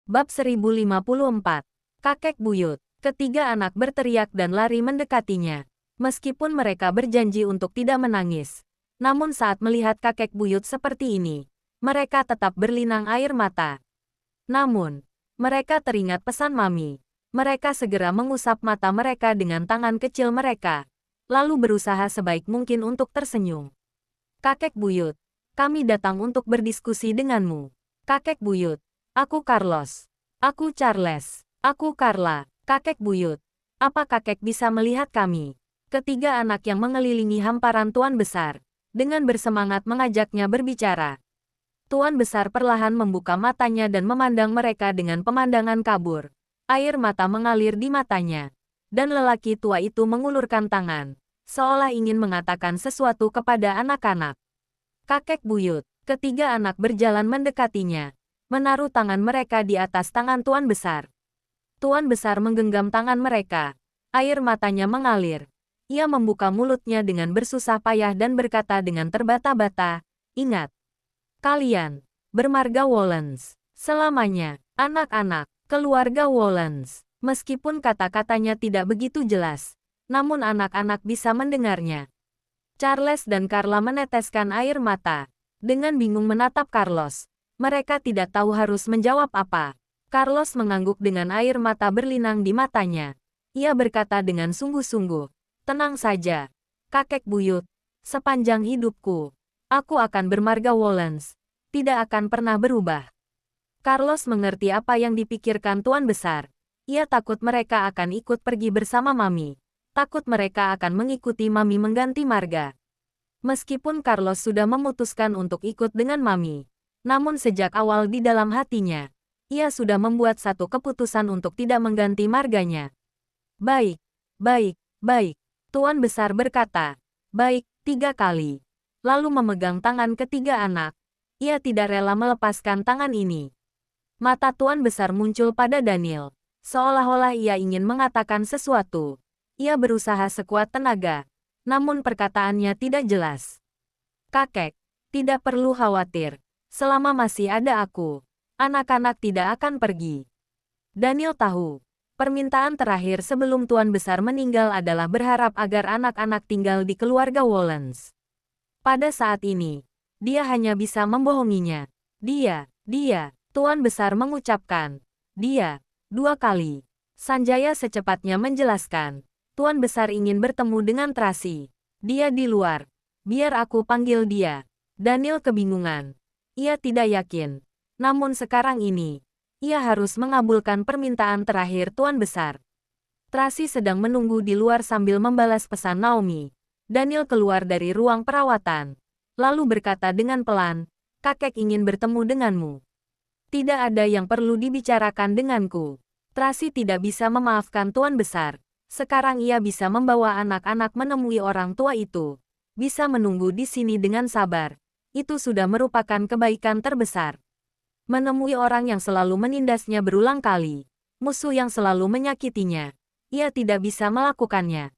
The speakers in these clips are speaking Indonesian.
Bab 1054. Kakek Buyut. Ketiga anak berteriak dan lari mendekatinya. Meskipun mereka berjanji untuk tidak menangis, namun saat melihat kakek buyut seperti ini, mereka tetap berlinang air mata. Namun, mereka teringat pesan Mami. Mereka segera mengusap mata mereka dengan tangan kecil mereka, lalu berusaha sebaik mungkin untuk tersenyum. Kakek Buyut, kami datang untuk berdiskusi denganmu. Kakek Buyut, aku Carlos. Aku Charles. Aku Carla. Kakek Buyut, apa kakek bisa melihat kami? Ketiga anak yang mengelilingi hamparan Tuan Besar, dengan bersemangat mengajaknya berbicara. Tuan Besar perlahan membuka matanya dan memandang mereka dengan pemandangan kabur. Air mata mengalir di matanya. Dan lelaki tua itu mengulurkan tangan, seolah ingin mengatakan sesuatu kepada anak-anak. Kakek Buyut, ketiga anak berjalan mendekatinya, menaruh tangan mereka di atas tangan Tuan Besar. Tuan Besar menggenggam tangan mereka. Air matanya mengalir. Ia membuka mulutnya dengan bersusah payah dan berkata dengan terbata-bata, "Ingat, kalian, bermarga Wollens, selamanya, anak-anak, keluarga Wollens." Meskipun kata-katanya tidak begitu jelas, namun anak-anak bisa mendengarnya. Charles dan Carla meneteskan air mata. Dengan bingung menatap Carlos. Mereka tidak tahu harus menjawab apa. Carlos mengangguk dengan air mata berlinang di matanya. Ia berkata dengan sungguh-sungguh, "Tenang saja, kakek buyut. Sepanjang hidupku, aku akan bermarga Wollens. Tidak akan pernah berubah." Carlos mengerti apa yang dipikirkan Tuan Besar. Ia takut mereka akan ikut pergi bersama Mami. Takut mereka akan mengikuti Mami mengganti marga. Meskipun Carlos sudah memutuskan untuk ikut dengan Mami, namun sejak awal di dalam hatinya, ia sudah membuat satu keputusan untuk tidak mengganti marganya. "Baik, baik, baik," Tuan Besar berkata. "Baik," 3 kali. Lalu memegang tangan ketiga anak. Ia tidak rela melepaskan tangan ini. Mata Tuan Besar muncul pada Daniel, seolah-olah ia ingin mengatakan sesuatu. Ia berusaha sekuat tenaga, namun perkataannya tidak jelas. "Kakek, tidak perlu khawatir. Selama masih ada aku, anak-anak tidak akan pergi." Daniel tahu, permintaan terakhir sebelum Tuan Besar meninggal adalah berharap agar anak-anak tinggal di keluarga Wollens. Pada saat ini, dia hanya bisa membohonginya. Dia, Tuan Besar mengucapkan, "Dia," 2 kali. Sanjaya secepatnya menjelaskan, "Tuan Besar ingin bertemu dengan Tracy. Dia di luar. Biar aku panggil dia." Daniel kebingungan. Ia tidak yakin. Namun sekarang ini, ia harus mengabulkan permintaan terakhir Tuan Besar. Tracy sedang menunggu di luar sambil membalas pesan Naomi. Daniel keluar dari ruang perawatan, lalu berkata dengan pelan, "Kakek ingin bertemu denganmu." "Tidak ada yang perlu dibicarakan denganku." Tracy tidak bisa memaafkan Tuan Besar. Sekarang ia bisa membawa anak-anak menemui orang tua itu. Bisa menunggu di sini dengan sabar. Itu sudah merupakan kebaikan terbesar. Menemui orang yang selalu menindasnya berulang kali, musuh yang selalu menyakitinya, ia tidak bisa melakukannya.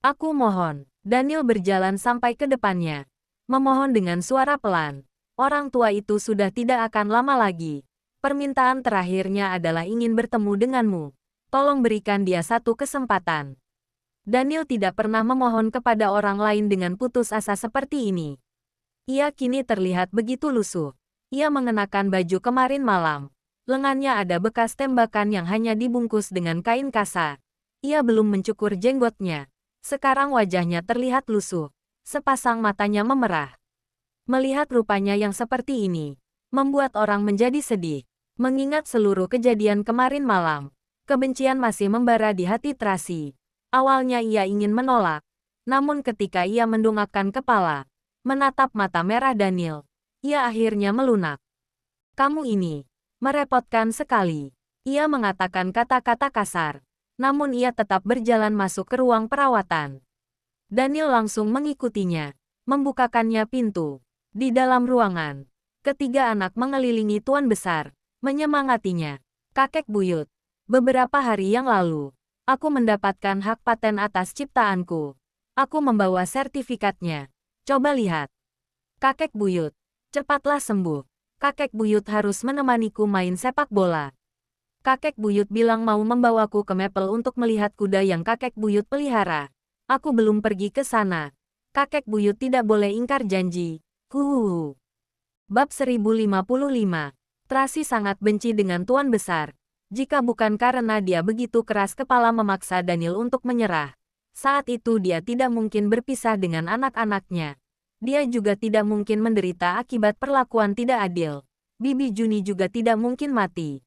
"Aku mohon." Daniel berjalan sampai ke depannya, memohon dengan suara pelan. Orang tua itu sudah tidak akan lama lagi. Permintaan terakhirnya adalah ingin bertemu denganmu. Tolong berikan dia satu kesempatan. Daniel tidak pernah memohon kepada orang lain dengan putus asa seperti ini. Ia kini terlihat begitu lusuh. Ia mengenakan baju kemarin malam. Lengannya ada bekas tembakan yang hanya dibungkus dengan kain kasa. Ia belum mencukur jenggotnya. Sekarang wajahnya terlihat lusuh. Sepasang matanya memerah. Melihat rupanya yang seperti ini, membuat orang menjadi sedih. Mengingat seluruh kejadian kemarin malam, kebencian masih membara di hati Tracy. Awalnya ia ingin menolak, namun ketika ia mendongakkan kepala, menatap mata merah Daniel, ia akhirnya melunak. "Kamu ini merepotkan sekali." Ia mengatakan kata-kata kasar, namun ia tetap berjalan masuk ke ruang perawatan. Daniel langsung mengikutinya, membukakannya pintu. Di dalam ruangan, ketiga anak mengelilingi Tuan Besar, menyemangatinya. "Kakek Buyut, beberapa hari yang lalu, aku mendapatkan hak paten atas ciptaanku. Aku membawa sertifikatnya. Coba lihat." "Kakek Buyut, cepatlah sembuh. Kakek Buyut harus menemaniku main sepak bola." Kakek buyut bilang mau membawaku ke Maple untuk melihat kuda yang kakek buyut pelihara. Aku belum pergi ke sana. Kakek buyut tidak boleh ingkar janji. Bab 1055. Tracy sangat benci dengan Tuan Besar. Jika bukan karena dia begitu keras kepala memaksa Daniel untuk menyerah, saat itu dia tidak mungkin berpisah dengan anak-anaknya. Dia juga tidak mungkin menderita akibat perlakuan tidak adil. Bibi Juni juga tidak mungkin mati.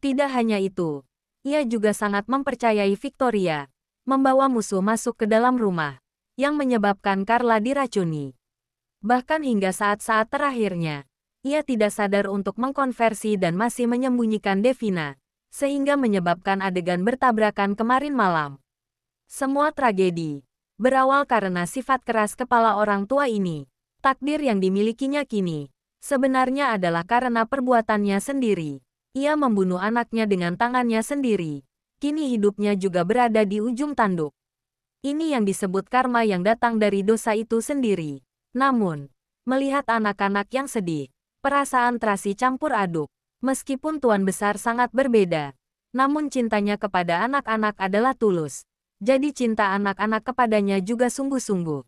Tidak hanya itu, ia juga sangat mempercayai Victoria, membawa musuh masuk ke dalam rumah, yang menyebabkan Carla diracuni. Bahkan hingga saat-saat terakhirnya, ia tidak sadar untuk mengkonversi dan masih menyembunyikan Devina, sehingga menyebabkan adegan bertabrakan kemarin malam. Semua tragedi berawal karena sifat keras kepala orang tua ini. Takdir yang dimilikinya kini sebenarnya adalah karena perbuatannya sendiri. Ia membunuh anaknya dengan tangannya sendiri. Kini hidupnya juga berada di ujung tanduk. Ini yang disebut karma yang datang dari dosa itu sendiri. Namun, melihat anak-anak yang sedih, perasaan Tracy campur aduk. Meskipun Tuan Besar sangat berbeda, namun cintanya kepada anak-anak adalah tulus. Jadi cinta anak-anak kepadanya juga sungguh-sungguh.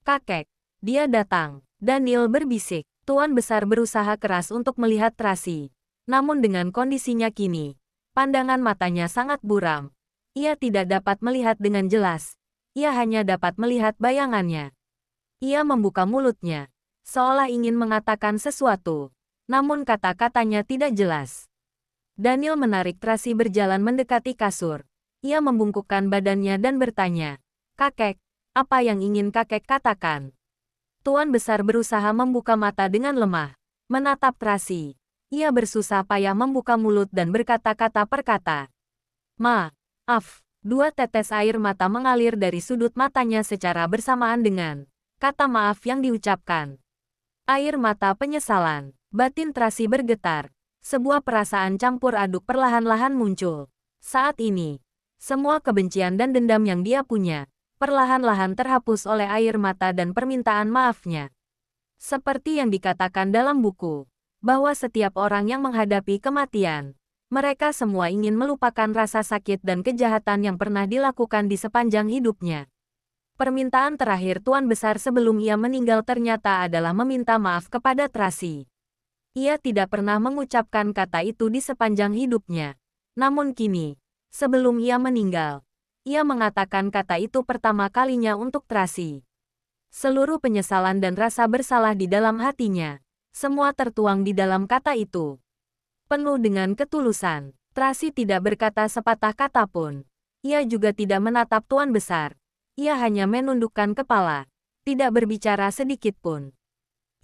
Kakek, dia datang. Daniel berbisik. Tuan Besar berusaha keras untuk melihat Tracy. Namun dengan kondisinya kini, pandangan matanya sangat buram. Ia tidak dapat melihat dengan jelas. Ia hanya dapat melihat bayangannya. Ia membuka mulutnya, seolah ingin mengatakan sesuatu. Namun kata-katanya tidak jelas. Daniel menarik Tracy berjalan mendekati kasur. Ia membungkukkan badannya dan bertanya, "Kakek, apa yang ingin kakek katakan?" Tuan Besar berusaha membuka mata dengan lemah, menatap Tracy. Ia bersusah payah membuka mulut dan berkata-kata per kata. "Maaf." 2 tetes air mata mengalir dari sudut matanya secara bersamaan dengan kata maaf yang diucapkan. Air mata penyesalan. Batin Tracy bergetar. Sebuah perasaan campur aduk perlahan-lahan muncul. Saat ini, semua kebencian dan dendam yang dia punya, perlahan-lahan terhapus oleh air mata dan permintaan maafnya. Seperti yang dikatakan dalam buku, bahwa setiap orang yang menghadapi kematian, mereka semua ingin melupakan rasa sakit dan kejahatan yang pernah dilakukan di sepanjang hidupnya. Permintaan terakhir Tuan Besar sebelum ia meninggal ternyata adalah meminta maaf kepada Tracy. Ia tidak pernah mengucapkan kata itu di sepanjang hidupnya. Namun kini, sebelum ia meninggal, ia mengatakan kata itu pertama kalinya untuk Tracy. Seluruh penyesalan dan rasa bersalah di dalam hatinya, semua tertuang di dalam kata itu. Penuh dengan ketulusan, Tracy tidak berkata sepatah kata pun. Ia juga tidak menatap Tuan Besar. Ia hanya menundukkan kepala, tidak berbicara sedikit pun.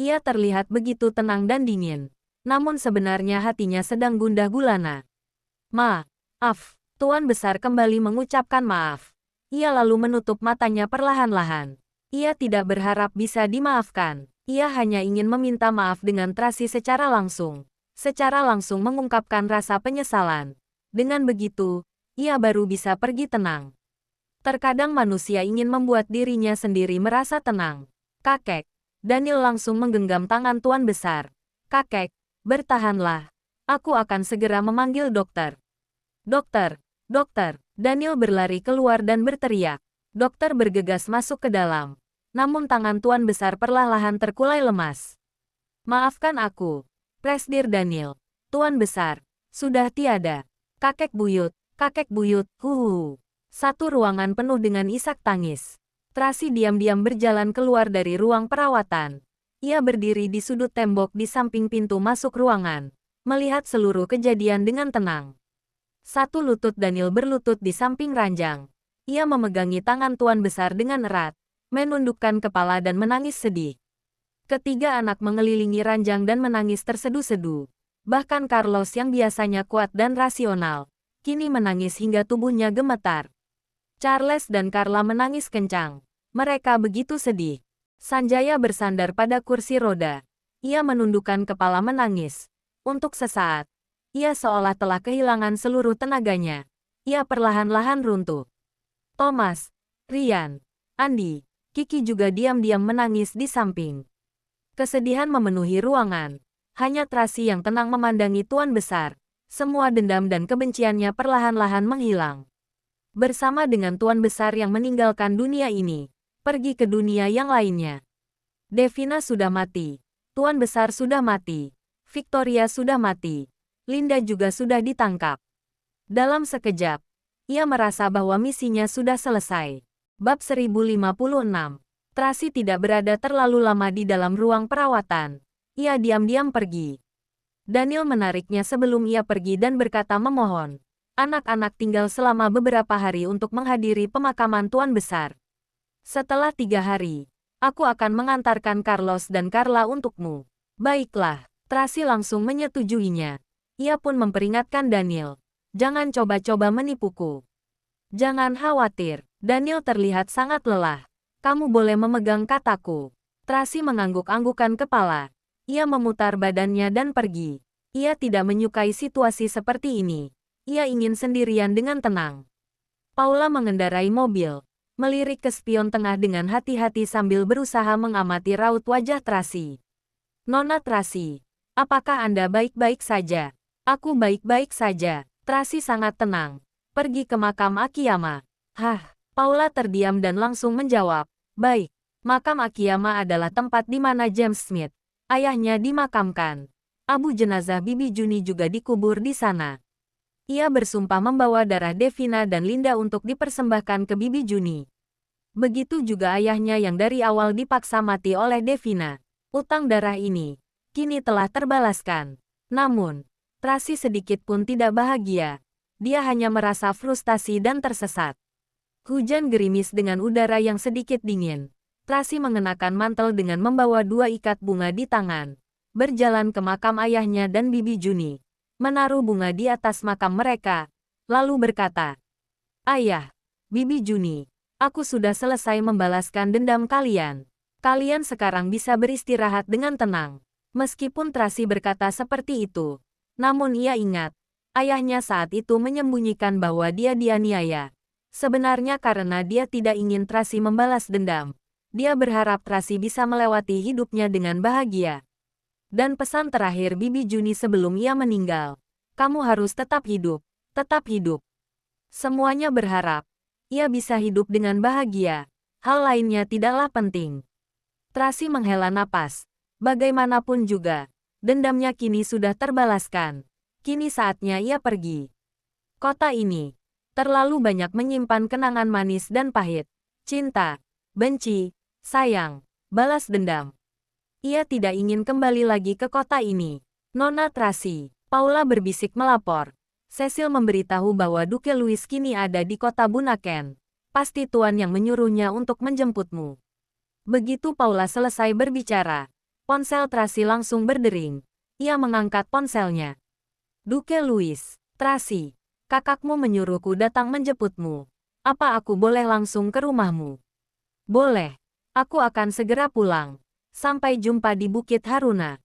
Ia terlihat begitu tenang dan dingin, namun sebenarnya hatinya sedang gundah gulana. "Maaf." Tuan Besar kembali mengucapkan maaf. Ia lalu menutup matanya perlahan-lahan. Ia tidak berharap bisa dimaafkan. Ia hanya ingin meminta maaf dengan Tracy secara langsung. Secara langsung mengungkapkan rasa penyesalan. Dengan begitu, ia baru bisa pergi tenang. Terkadang manusia ingin membuat dirinya sendiri merasa tenang. "Kakek." Daniel langsung menggenggam tangan Tuan Besar. "Kakek, bertahanlah. Aku akan segera memanggil dokter." "Dokter, dokter." Daniel berlari keluar dan berteriak. Dokter bergegas masuk ke dalam. Namun tangan Tuan Besar perlahan terkulai lemas. "Maafkan aku, Presdir Daniel." "Tuan Besar, sudah tiada." Kakek buyut, kakek buyut, Satu ruangan penuh dengan isak tangis. Tracy diam-diam berjalan keluar dari ruang perawatan. Ia berdiri di sudut tembok di samping pintu masuk ruangan, melihat seluruh kejadian dengan tenang. Satu lutut Daniel berlutut di samping ranjang. Ia memegangi tangan Tuan Besar dengan erat, menundukkan kepala dan menangis sedih. Ketiga anak mengelilingi ranjang dan menangis tersedu-sedu. Bahkan Carlos yang biasanya kuat dan rasional, kini menangis hingga tubuhnya gemetar. Charles dan Carla menangis kencang. Mereka begitu sedih. Sanjaya bersandar pada kursi roda. Ia menundukkan kepala menangis. Untuk sesaat, ia seolah telah kehilangan seluruh tenaganya. Ia perlahan-lahan runtuh. Thomas, Ryan, Andy, Kiki juga diam-diam menangis di samping. Kesedihan memenuhi ruangan. Hanya Tracy yang tenang memandangi Tuan Besar, Semua dendam dan kebenciannya perlahan-lahan menghilang. Bersama dengan Tuan Besar yang meninggalkan dunia ini, pergi ke dunia yang lainnya. Devina sudah mati. Tuan Besar sudah mati. Victoria sudah mati. Linda juga sudah ditangkap. Dalam sekejap, ia merasa bahwa misinya sudah selesai. Bab 1056. Tracy tidak berada terlalu lama di dalam ruang perawatan. Ia diam-diam pergi. Daniel menariknya sebelum ia pergi dan berkata memohon. Anak-anak tinggal selama beberapa hari untuk menghadiri pemakaman Tuan Besar. Setelah 3 hari, aku akan mengantarkan Carlos dan Carla untukmu. Baiklah, Tracy langsung menyetujuinya. Ia pun memperingatkan Daniel. Jangan coba-coba menipuku. Jangan khawatir, Daniel terlihat sangat lelah. Kamu boleh memegang kataku. Tracy mengangguk-anggukan kepala. Ia memutar badannya dan pergi. Ia tidak menyukai situasi seperti ini. Ia ingin sendirian dengan tenang. Paula mengendarai mobil, melirik ke spion tengah dengan hati-hati sambil berusaha mengamati raut wajah Tracy. Nona Tracy, apakah Anda baik-baik saja? Aku baik-baik saja. Tracy sangat tenang. Pergi ke makam Akiyama. Hah, Paula terdiam dan langsung menjawab. Baik, makam Akiyama adalah tempat di mana James Smith, ayahnya, dimakamkan. Abu jenazah Bibi Juni juga dikubur di sana. Ia bersumpah membawa darah Devina dan Linda untuk dipersembahkan ke Bibi Juni. Begitu juga ayahnya yang dari awal dipaksa mati oleh Devina. Utang darah ini kini telah terbalaskan. Namun, Tracy sedikit pun tidak bahagia. Dia hanya merasa frustasi dan tersesat. Hujan gerimis dengan udara yang sedikit dingin. Tracy mengenakan mantel dengan membawa 2 ikat bunga di tangan. Berjalan ke makam ayahnya dan Bibi Juni. Menaruh bunga di atas makam mereka. Lalu berkata, Ayah, Bibi Juni, aku sudah selesai membalaskan dendam kalian. Kalian sekarang bisa beristirahat dengan tenang. Meskipun Tracy berkata seperti itu, namun ia ingat, ayahnya saat itu menyembunyikan bahwa dia dianiaya. Sebenarnya karena dia tidak ingin Tracy membalas dendam. Dia berharap Tracy bisa melewati hidupnya dengan bahagia. Dan pesan terakhir Bibi Juni sebelum ia meninggal, kamu harus tetap hidup, tetap hidup. Semuanya berharap, ia bisa hidup dengan bahagia. Hal lainnya tidaklah penting. Tracy menghela napas. Bagaimanapun juga, dendamnya kini sudah terbalaskan. Kini saatnya ia pergi. Kota ini terlalu banyak menyimpan kenangan manis dan pahit. Cinta, benci, sayang, balas dendam. Ia tidak ingin kembali lagi ke kota ini. Nona Tracy, Paula berbisik melapor. Cecil memberitahu bahwa Duke Louis kini ada di kota Bunaken. Pasti Tuan yang menyuruhnya untuk menjemputmu. Begitu Paula selesai berbicara, ponsel Tracy langsung berdering. Ia mengangkat ponselnya. Duke Louis, Tracy, kakakmu menyuruhku datang menjemputmu. Apa aku boleh langsung ke rumahmu? Boleh. Aku akan segera pulang. Sampai jumpa di Bukit Haruna.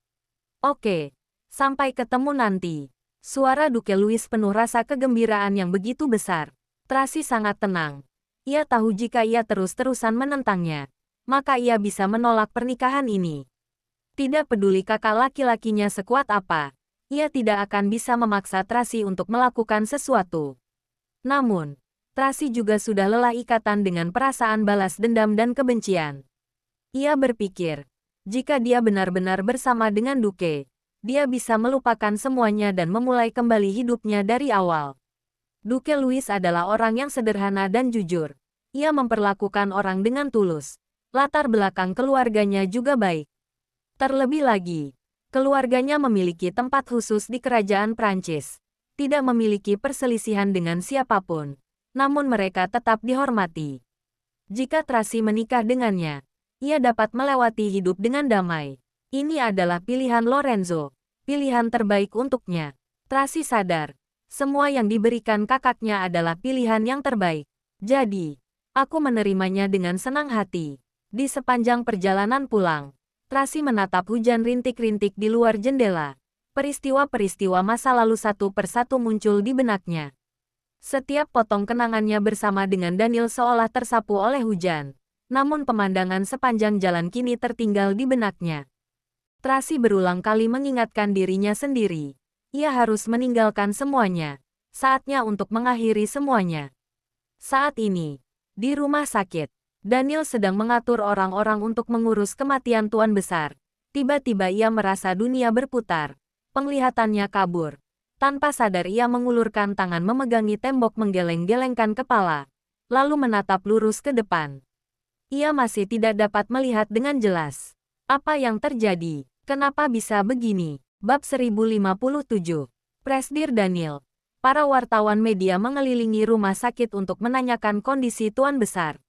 Oke. Sampai ketemu nanti. Suara Duke Louis penuh rasa kegembiraan yang begitu besar. Tracy sangat tenang. Ia tahu jika ia terus-terusan menentangnya, maka ia bisa menolak pernikahan ini. Tidak peduli kakak laki-lakinya sekuat apa, ia tidak akan bisa memaksa Tracy untuk melakukan sesuatu. Namun, Tracy juga sudah lelah ikatan dengan perasaan balas dendam dan kebencian. Ia berpikir, jika dia benar-benar bersama dengan Duke, dia bisa melupakan semuanya dan memulai kembali hidupnya dari awal. Duke Louis adalah orang yang sederhana dan jujur. Ia memperlakukan orang dengan tulus. Latar belakang keluarganya juga baik. Terlebih lagi, keluarganya memiliki tempat khusus di kerajaan Prancis. Tidak memiliki perselisihan dengan siapapun, namun mereka tetap dihormati. Jika Tracy menikah dengannya, ia dapat melewati hidup dengan damai. Ini adalah pilihan Lorenzo, pilihan terbaik untuknya. Tracy sadar, semua yang diberikan kakaknya adalah pilihan yang terbaik. Jadi, aku menerimanya dengan senang hati. Di sepanjang perjalanan pulang, Tracy menatap hujan rintik-rintik di luar jendela. Peristiwa-peristiwa masa lalu satu persatu muncul di benaknya. Setiap potong kenangannya bersama dengan Daniel seolah tersapu oleh hujan. Namun pemandangan sepanjang jalan kini tertinggal di benaknya. Tracy berulang kali mengingatkan dirinya sendiri. Ia harus meninggalkan semuanya. Saatnya untuk mengakhiri semuanya. Saat ini, di rumah sakit, Daniel sedang mengatur orang-orang untuk mengurus kematian Tuan Besar. Tiba-tiba ia merasa dunia berputar. Penglihatannya kabur. Tanpa sadar ia mengulurkan tangan memegangi tembok menggeleng-gelengkan kepala. Lalu menatap lurus ke depan. Ia masih tidak dapat melihat dengan jelas. Apa yang terjadi? Kenapa bisa begini? Bab 1057. Presdir Daniel. Para wartawan media mengelilingi rumah sakit untuk menanyakan kondisi Tuan Besar.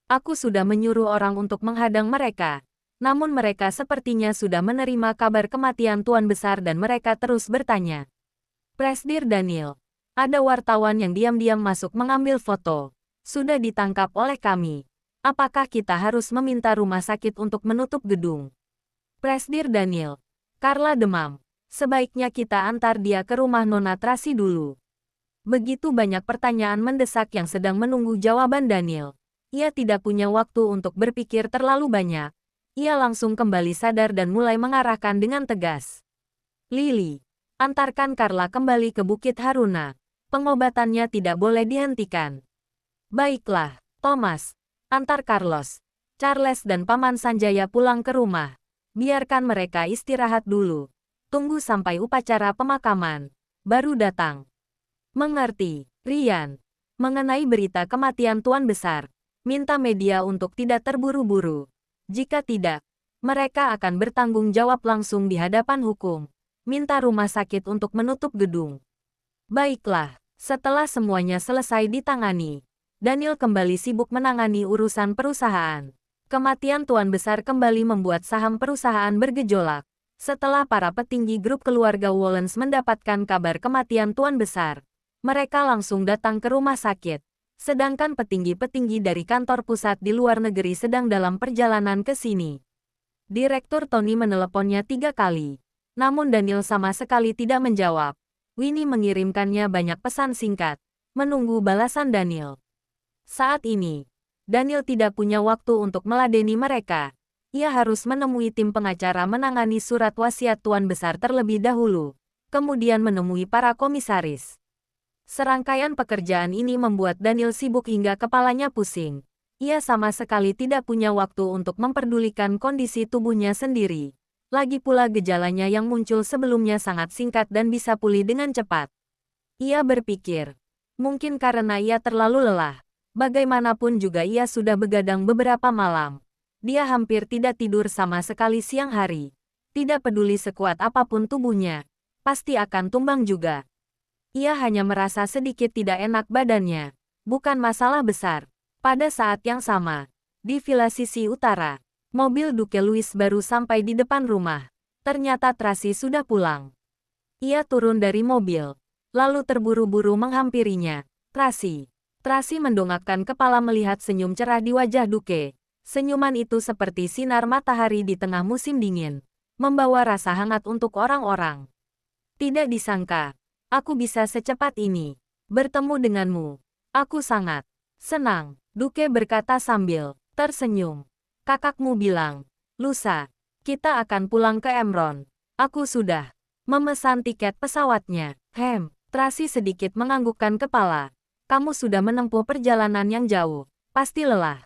Aku sudah menyuruh orang untuk menghadang mereka. Namun mereka sepertinya sudah menerima kabar kematian Tuan Besar dan mereka terus bertanya. Presdir Daniel. Ada wartawan yang diam-diam masuk mengambil foto. Sudah ditangkap oleh kami. Apakah kita harus meminta rumah sakit untuk menutup gedung? Presdir Daniel. Carla demam. Sebaiknya kita antar dia ke rumah Nona Tracy dulu. Begitu banyak pertanyaan mendesak yang sedang menunggu jawaban Daniel. Ia tidak punya waktu untuk berpikir terlalu banyak. Ia langsung kembali sadar dan mulai mengarahkan dengan tegas. Lily, antarkan Carla kembali ke Bukit Haruna. Pengobatannya tidak boleh dihentikan. Baiklah, Thomas. Antar Carlos, Charles dan Paman Sanjaya pulang ke rumah. Biarkan mereka istirahat dulu. Tunggu sampai upacara pemakaman baru datang. Mengerti, Rian. Mengenai berita kematian Tuan Besar, minta media untuk tidak terburu-buru. Jika tidak, mereka akan bertanggung jawab langsung di hadapan hukum. Minta rumah sakit untuk menutup gedung. Baiklah, setelah semuanya selesai ditangani, Daniel kembali sibuk menangani urusan perusahaan. Kematian Tuan Besar kembali membuat saham perusahaan bergejolak. Setelah para petinggi grup keluarga Wallens mendapatkan kabar kematian Tuan Besar, mereka langsung datang ke rumah sakit. Sedangkan petinggi-petinggi dari kantor pusat di luar negeri sedang dalam perjalanan ke sini. Direktur Tony meneleponnya 3 kali. Namun Daniel sama sekali tidak menjawab. Winnie mengirimkannya banyak pesan singkat. Menunggu balasan Daniel. Saat ini, Daniel tidak punya waktu untuk meladeni mereka. Ia harus menemui tim pengacara menangani surat wasiat Tuan Besar terlebih dahulu. Kemudian menemui para komisaris. Serangkaian pekerjaan ini membuat Daniel sibuk hingga kepalanya pusing. Ia sama sekali tidak punya waktu untuk memperdulikan kondisi tubuhnya sendiri. Lagi pula gejalanya yang muncul sebelumnya sangat singkat dan bisa pulih dengan cepat. Ia berpikir, mungkin karena ia terlalu lelah. Bagaimanapun juga ia sudah begadang beberapa malam. Dia hampir tidak tidur sama sekali siang hari. Tidak peduli sekuat apapun tubuhnya, pasti akan tumbang juga. Ia hanya merasa sedikit tidak enak badannya. Bukan masalah besar. Pada saat yang sama, di villa sisi utara, mobil Duke Louis baru sampai di depan rumah. Ternyata Tracy sudah pulang. Ia turun dari mobil, lalu terburu-buru menghampirinya. Tracy. Tracy mendongakkan kepala melihat senyum cerah di wajah Duke. Senyuman itu seperti sinar matahari di tengah musim dingin, membawa rasa hangat untuk orang-orang. Tidak disangka. Aku bisa secepat ini bertemu denganmu. Aku sangat senang, Duke berkata sambil tersenyum. Kakakmu bilang, lusa, kita akan pulang ke Emron. Aku sudah memesan tiket pesawatnya. Tracy sedikit menganggukkan kepala. Kamu sudah menempuh perjalanan yang jauh. Pasti lelah.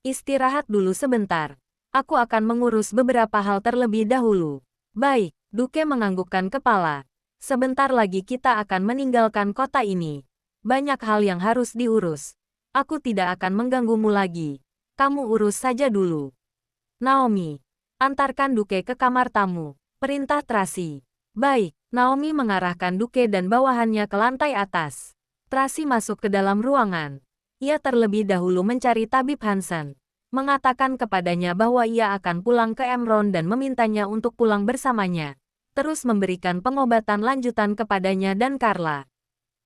Istirahat dulu sebentar. Aku akan mengurus beberapa hal terlebih dahulu. Baik, Duke menganggukkan kepala. Sebentar lagi kita akan meninggalkan kota ini. Banyak hal yang harus diurus. Aku tidak akan mengganggumu lagi. Kamu urus saja dulu. Naomi, antarkan Duke ke kamar tamu. Perintah Tracy. Baik, Naomi mengarahkan Duke dan bawahannya ke lantai atas. Tracy masuk ke dalam ruangan. Ia terlebih dahulu mencari tabib Hansen. Mengatakan kepadanya bahwa ia akan pulang ke Emron dan memintanya untuk pulang bersamanya. Terus memberikan pengobatan lanjutan kepadanya dan Carla.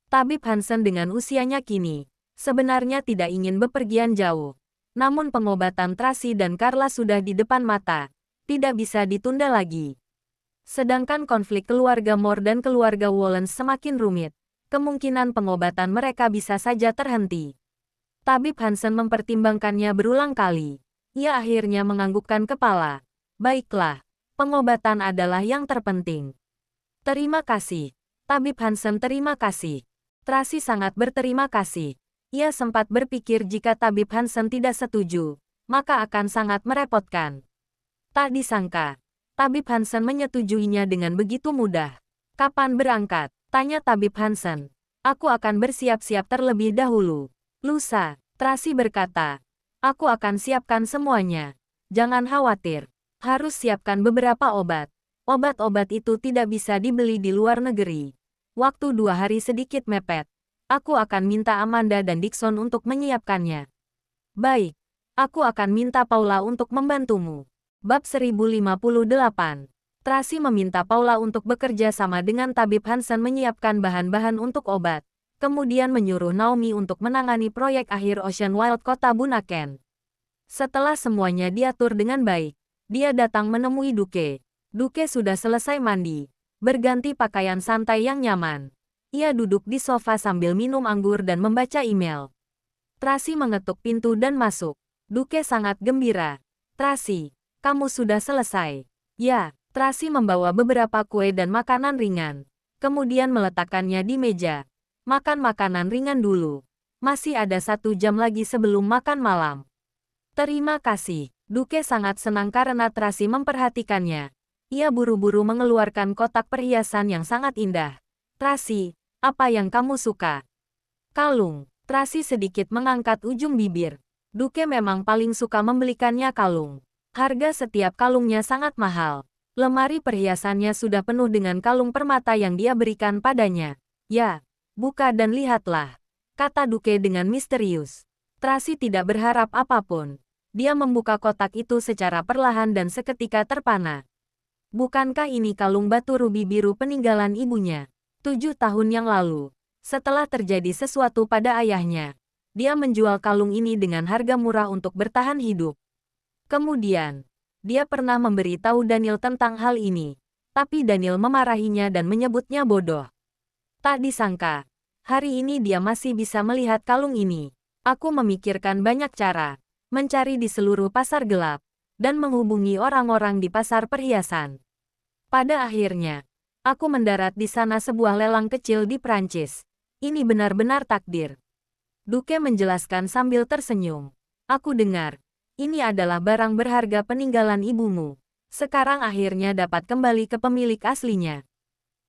Tabib Hansen dengan usianya kini, sebenarnya tidak ingin bepergian jauh. Namun pengobatan Tracy dan Carla sudah di depan mata, tidak bisa ditunda lagi. Sedangkan konflik keluarga Moore dan keluarga Wallens semakin rumit, kemungkinan pengobatan mereka bisa saja terhenti. Tabib Hansen mempertimbangkannya berulang kali. Ia akhirnya menganggukkan kepala. Baiklah. Pengobatan adalah yang terpenting. Terima kasih. Tabib Hansen terima kasih. Tracy sangat berterima kasih. Ia sempat berpikir jika Tabib Hansen tidak setuju, maka akan sangat merepotkan. Tak disangka, Tabib Hansen menyetujuinya dengan begitu mudah. Kapan berangkat? Tanya Tabib Hansen. Aku akan bersiap-siap terlebih dahulu. Lusa, Tracy berkata. Aku akan siapkan semuanya. Jangan khawatir. Harus siapkan beberapa obat. Obat-obat itu tidak bisa dibeli di luar negeri. Waktu 2 hari sedikit mepet. Aku akan minta Amanda dan Dixon untuk menyiapkannya. Baik. Aku akan minta Paula untuk membantumu. Bab 1058. Tracy meminta Paula untuk bekerja sama dengan Tabib Hansen menyiapkan bahan-bahan untuk obat. Kemudian menyuruh Naomi untuk menangani proyek akhir Ocean Wild Kota Bunaken. Setelah semuanya diatur dengan baik, dia datang menemui Duke. Duke sudah selesai mandi, berganti pakaian santai yang nyaman. Ia duduk di sofa sambil minum anggur dan membaca email. Tracy mengetuk pintu dan masuk. Duke sangat gembira. Tracy, kamu sudah selesai. Ya, Tracy membawa beberapa kue dan makanan ringan. Kemudian meletakkannya di meja. Makan makanan ringan dulu. Masih ada 1 jam lagi sebelum makan malam. Terima kasih. Duke sangat senang karena Tracy memperhatikannya. Ia buru-buru mengeluarkan kotak perhiasan yang sangat indah. Tracy, apa yang kamu suka? Kalung. Tracy sedikit mengangkat ujung bibir. Duke memang paling suka membelikannya kalung. Harga setiap kalungnya sangat mahal. Lemari perhiasannya sudah penuh dengan kalung permata yang dia berikan padanya. Ya, buka dan lihatlah, kata Duke dengan misterius. Tracy tidak berharap apapun. Dia membuka kotak itu secara perlahan dan seketika terpana. Bukankah ini kalung batu rubi biru peninggalan ibunya? 7 tahun yang lalu, setelah terjadi sesuatu pada ayahnya, dia menjual kalung ini dengan harga murah untuk bertahan hidup. Kemudian, dia pernah memberitahu Daniel tentang hal ini, tapi Daniel memarahinya dan menyebutnya bodoh. Tak disangka, hari ini dia masih bisa melihat kalung ini. Aku memikirkan banyak cara, mencari di seluruh pasar gelap, dan menghubungi orang-orang di pasar perhiasan. Pada akhirnya, aku mendarat di sana sebuah lelang kecil di Prancis. Ini benar-benar takdir. Duke menjelaskan sambil tersenyum. Aku dengar, ini adalah barang berharga peninggalan ibumu. Sekarang akhirnya dapat kembali ke pemilik aslinya.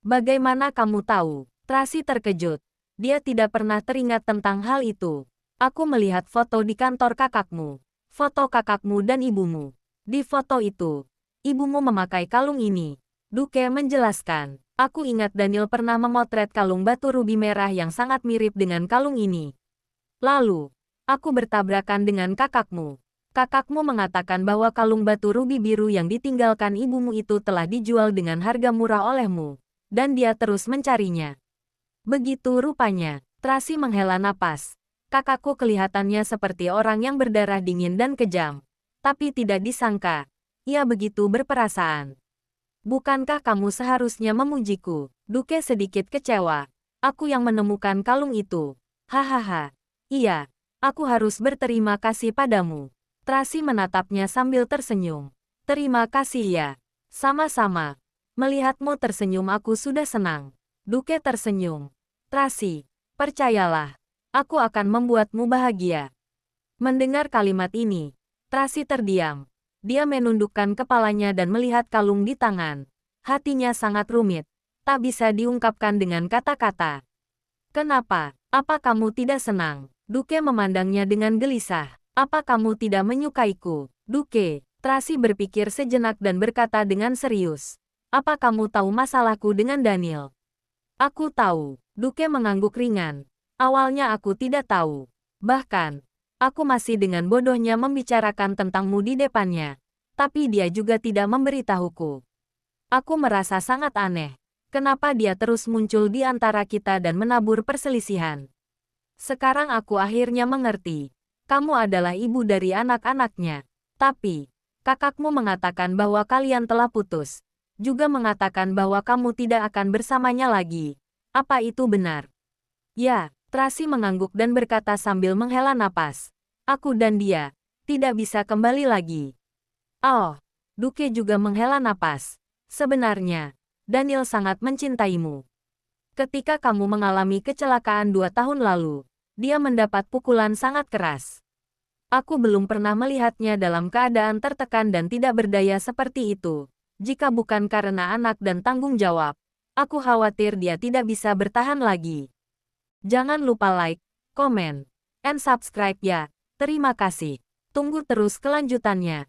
Bagaimana kamu tahu? Tracy terkejut. Dia tidak pernah teringat tentang hal itu. Aku melihat foto di kantor kakakmu. Foto kakakmu dan ibumu. Di foto itu, ibumu memakai kalung ini. Duke menjelaskan. Aku ingat Daniel pernah memotret kalung batu rubi merah yang sangat mirip dengan kalung ini. Lalu, aku bertabrakan dengan kakakmu. Kakakmu mengatakan bahwa kalung batu rubi biru yang ditinggalkan ibumu itu telah dijual dengan harga murah olehmu. Dan dia terus mencarinya. Begitu rupanya. Tracy menghela napas. Kakakku kelihatannya seperti orang yang berdarah dingin dan kejam. Tapi tidak disangka, ia begitu berperasaan. Bukankah kamu seharusnya memujiku? Duke sedikit kecewa. Aku yang menemukan kalung itu. Hahaha. Iya, aku harus berterima kasih padamu. Tracy menatapnya sambil tersenyum. Terima kasih ya. Sama-sama. Melihatmu tersenyum aku sudah senang. Duke tersenyum. Tracy, percayalah. Aku akan membuatmu bahagia. Mendengar kalimat ini, Tracy terdiam. Dia menundukkan kepalanya dan melihat kalung di tangan. Hatinya sangat rumit. Tak bisa diungkapkan dengan kata-kata. Kenapa? Apa kamu tidak senang? Duke memandangnya dengan gelisah. Apa kamu tidak menyukaiku? Duke, Tracy berpikir sejenak dan berkata dengan serius. Apa kamu tahu masalahku dengan Daniel? Aku tahu. Duke mengangguk ringan. Awalnya aku tidak tahu. Bahkan, aku masih dengan bodohnya membicarakan tentangmu di depannya. Tapi dia juga tidak memberitahuku. Aku merasa sangat aneh. Kenapa dia terus muncul di antara kita dan menabur perselisihan? Sekarang aku akhirnya mengerti. Kamu adalah ibu dari anak-anaknya. Tapi, kakakmu mengatakan bahwa kalian telah putus. Juga mengatakan bahwa kamu tidak akan bersamanya lagi. Apa itu benar? Ya. Tracy mengangguk dan berkata sambil menghela napas. Aku dan dia tidak bisa kembali lagi. Oh, Duke juga menghela napas. Sebenarnya, Daniel sangat mencintaimu. Ketika kamu mengalami kecelakaan 2 tahun lalu, dia mendapat pukulan sangat keras. Aku belum pernah melihatnya dalam keadaan tertekan dan tidak berdaya seperti itu. Jika bukan karena anak dan tanggung jawab, aku khawatir dia tidak bisa bertahan lagi. Jangan lupa like, komen, and subscribe ya. Terima kasih. Tunggu terus kelanjutannya.